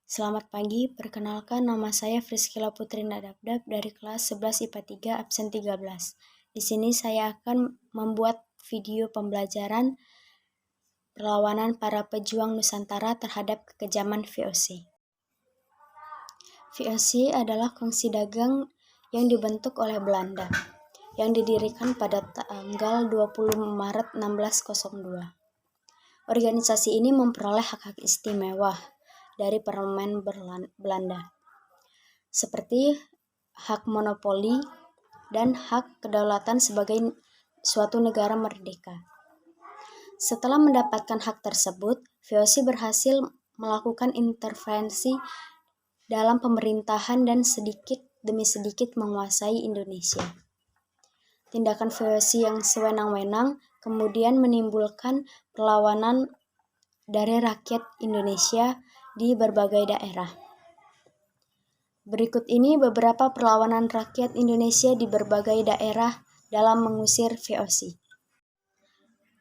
Selamat pagi, perkenalkan nama saya Friskila Putri Nadabdab dari kelas 11 IPA 3 absen 13. Di sini saya akan membuat video pembelajaran perlawanan para pejuang Nusantara terhadap kekejaman VOC. VOC adalah kongsi dagang yang dibentuk oleh Belanda, yang didirikan pada tanggal 20 Maret 1602. Organisasi ini memperoleh hak-hak istimewa dari parlemen Belanda, seperti hak monopoli dan hak kedaulatan sebagai suatu negara merdeka. Setelah mendapatkan hak tersebut, VOC berhasil melakukan intervensi dalam pemerintahan dan sedikit demi sedikit menguasai Indonesia. Tindakan VOC yang sewenang-wenang kemudian menimbulkan perlawanan dari rakyat Indonesia di berbagai daerah. Berikut ini beberapa perlawanan rakyat Indonesia di berbagai daerah dalam mengusir VOC.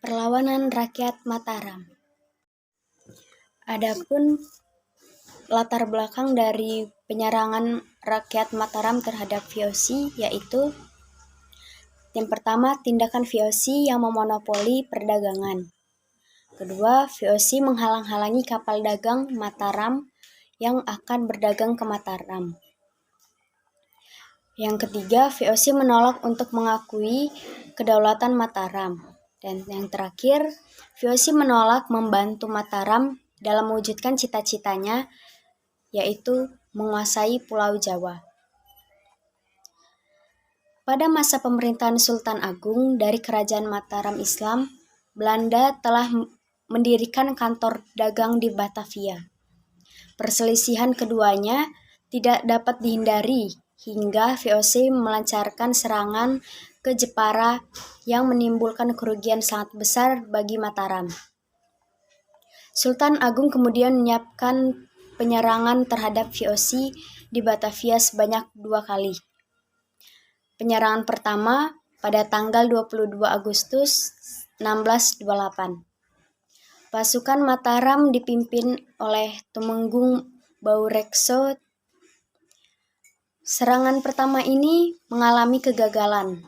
Perlawanan rakyat Mataram. Adapun latar belakang dari penyerangan rakyat Mataram terhadap VOC yaitu yang pertama, tindakan VOC yang memonopoli perdagangan. Kedua, VOC menghalang-halangi kapal dagang Mataram yang akan berdagang ke Mataram. Yang ketiga, VOC menolak untuk mengakui kedaulatan Mataram. Dan yang terakhir, VOC menolak membantu Mataram dalam mewujudkan cita-citanya, yaitu menguasai Pulau Jawa. Pada masa pemerintahan Sultan Agung dari Kerajaan Mataram Islam, Belanda telah mendirikan kantor dagang di Batavia. Perselisihan keduanya tidak dapat dihindari hingga VOC melancarkan serangan ke Jepara yang menimbulkan kerugian sangat besar bagi Mataram. Sultan Agung kemudian menyiapkan penyerangan terhadap VOC di Batavia sebanyak 2 kali. Penyerangan pertama pada tanggal 22 Agustus 1628. Pasukan Mataram dipimpin oleh Tumenggung Baurekso. Serangan pertama ini mengalami kegagalan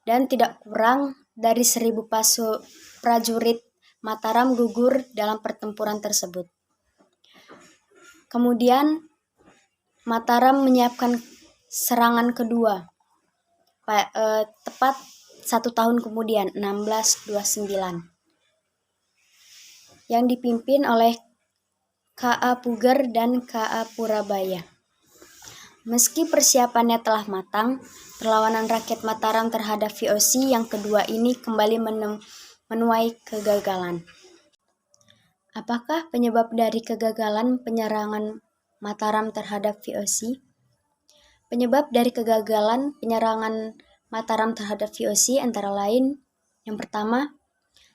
dan tidak kurang dari 1.000 prajurit Mataram gugur dalam pertempuran tersebut. Kemudian Mataram menyiapkan serangan kedua tepat 1 tahun kemudian, 1629, yang dipimpin oleh K.A. Puger dan K.A. Purabaya. Meski persiapannya telah matang, perlawanan rakyat Mataram terhadap VOC yang kedua ini kembali menuai kegagalan. Apakah penyebab dari kegagalan penyerangan Mataram terhadap VOC? Penyebab dari kegagalan penyerangan Mataram terhadap VOC antara lain, yang pertama,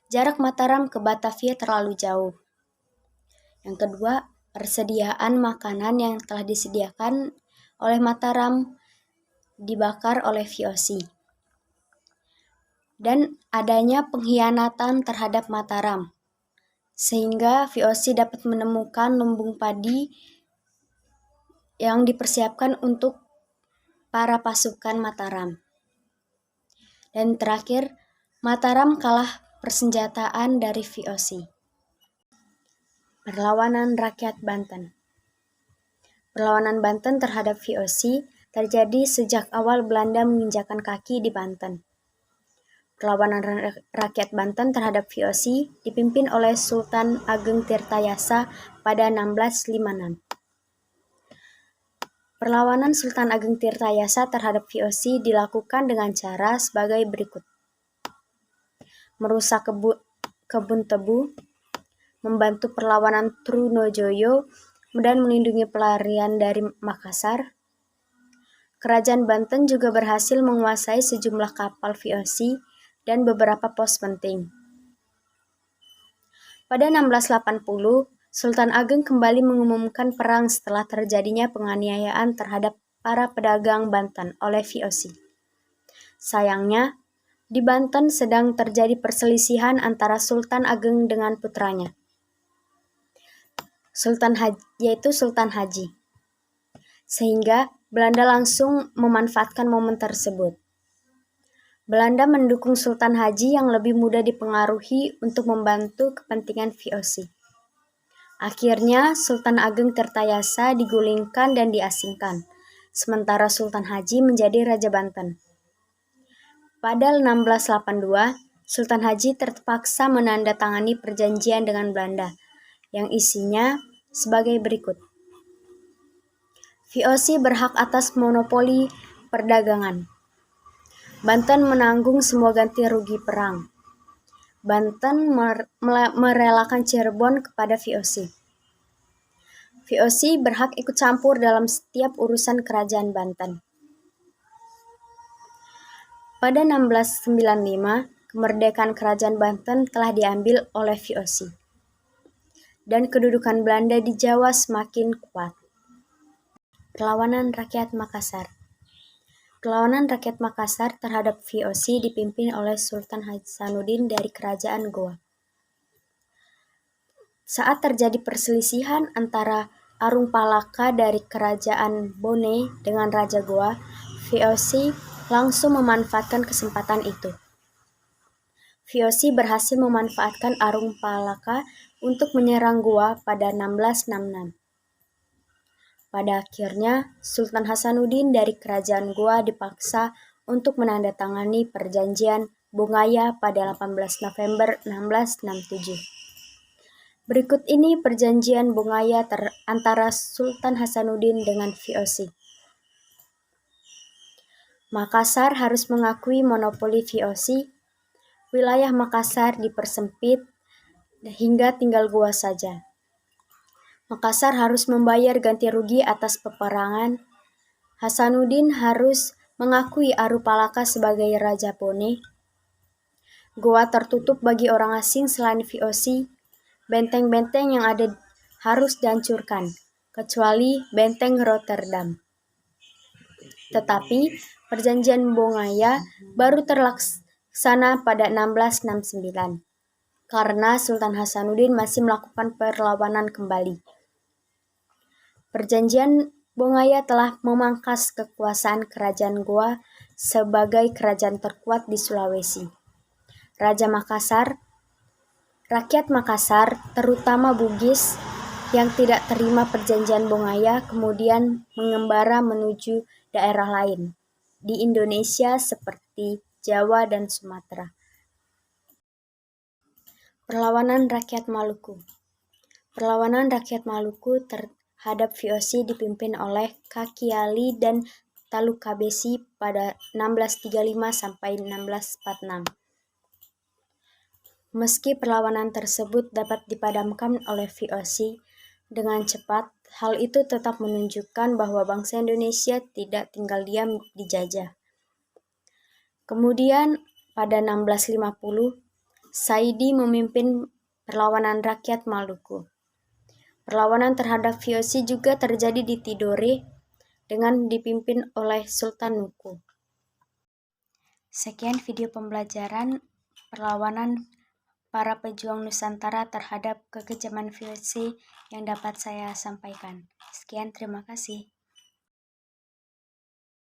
jarak Mataram ke Batavia terlalu jauh. Yang kedua, persediaan makanan yang telah disediakan oleh Mataram dibakar oleh VOC. Dan adanya pengkhianatan terhadap Mataram, sehingga VOC dapat menemukan lumbung padi yang dipersiapkan untuk para pasukan Mataram. Dan terakhir, Mataram kalah persenjataan dari VOC. Perlawanan rakyat Banten. Perlawanan Banten terhadap VOC terjadi sejak awal Belanda menginjakan kaki di Banten. Perlawanan rakyat Banten terhadap VOC dipimpin oleh Sultan Ageng Tirtayasa pada 1656. Perlawanan Sultan Ageng Tirtayasa terhadap VOC dilakukan dengan cara sebagai berikut. Merusak kebun tebu, membantu perlawanan Trunojoyo, dan melindungi pelarian dari Makassar. Kerajaan Banten juga berhasil menguasai sejumlah kapal VOC dan beberapa pos penting. Pada 1680, Sultan Ageng kembali mengumumkan perang setelah terjadinya penganiayaan terhadap para pedagang Banten oleh VOC. Sayangnya, di Banten sedang terjadi perselisihan antara Sultan Ageng dengan putranya. yaitu Sultan Haji. Sehingga Belanda langsung memanfaatkan momen tersebut. Belanda mendukung Sultan Haji yang lebih mudah dipengaruhi untuk membantu kepentingan VOC. Akhirnya Sultan Ageng Tirtayasa digulingkan dan diasingkan, sementara Sultan Haji menjadi Raja Banten. Pada 1682, Sultan Haji terpaksa menandatangani perjanjian dengan Belanda, yang isinya sebagai berikut. VOC berhak atas monopoli perdagangan. Banten menanggung semua ganti rugi perang. Banten merelakan Cirebon kepada VOC. VOC berhak ikut campur dalam setiap urusan kerajaan Banten. Pada 1695, kemerdekaan kerajaan Banten telah diambil oleh VOC. Dan kedudukan Belanda di Jawa semakin kuat. Perlawanan rakyat Makassar. Perlawanan rakyat Makassar terhadap VOC dipimpin oleh Sultan Hasanuddin dari Kerajaan Goa. Saat terjadi perselisihan antara Arung Palaka dari Kerajaan Bone dengan Raja Goa, VOC langsung memanfaatkan kesempatan itu. VOC berhasil memanfaatkan Arung Palaka untuk menyerang Goa pada 1666. Pada akhirnya, Sultan Hasanuddin dari Kerajaan Goa dipaksa untuk menandatangani perjanjian Bongaya pada 18 November 1667. Berikut ini perjanjian Bongaya antara Sultan Hasanuddin dengan VOC. Makassar harus mengakui monopoli VOC. Wilayah Makassar dipersempit hingga tinggal Goa saja. Makassar harus membayar ganti rugi atas peperangan. Hasanuddin harus mengakui Arung Palaka sebagai Raja Bone. Goa tertutup bagi orang asing selain VOC. Benteng-benteng yang ada harus dihancurkan, kecuali benteng Rotterdam. Tetapi perjanjian Bongaya baru terlaksana pada 1669, karena Sultan Hasanuddin masih melakukan perlawanan kembali. Perjanjian Bongaya telah memangkas kekuasaan Kerajaan Goa sebagai kerajaan terkuat di Sulawesi. Rakyat Makassar, terutama Bugis, yang tidak terima perjanjian Bongaya kemudian mengembara menuju daerah lain di Indonesia seperti Jawa dan Sumatera. Perlawanan rakyat Maluku. Perlawanan rakyat Maluku terhadap VOC dipimpin oleh Kaki Ali dan Talukabesi pada 1635 sampai 1646. Meski perlawanan tersebut dapat dipadamkan oleh VOC dengan cepat, hal itu tetap menunjukkan bahwa bangsa Indonesia tidak tinggal diam dijajah. Kemudian pada 1650, Saidi memimpin perlawanan rakyat Maluku. Perlawanan terhadap VOC juga terjadi di Tidore dengan dipimpin oleh Sultan Nuku. Sekian video pembelajaran perlawanan para pejuang Nusantara terhadap kekejaman VOC yang dapat saya sampaikan. Sekian, terima kasih.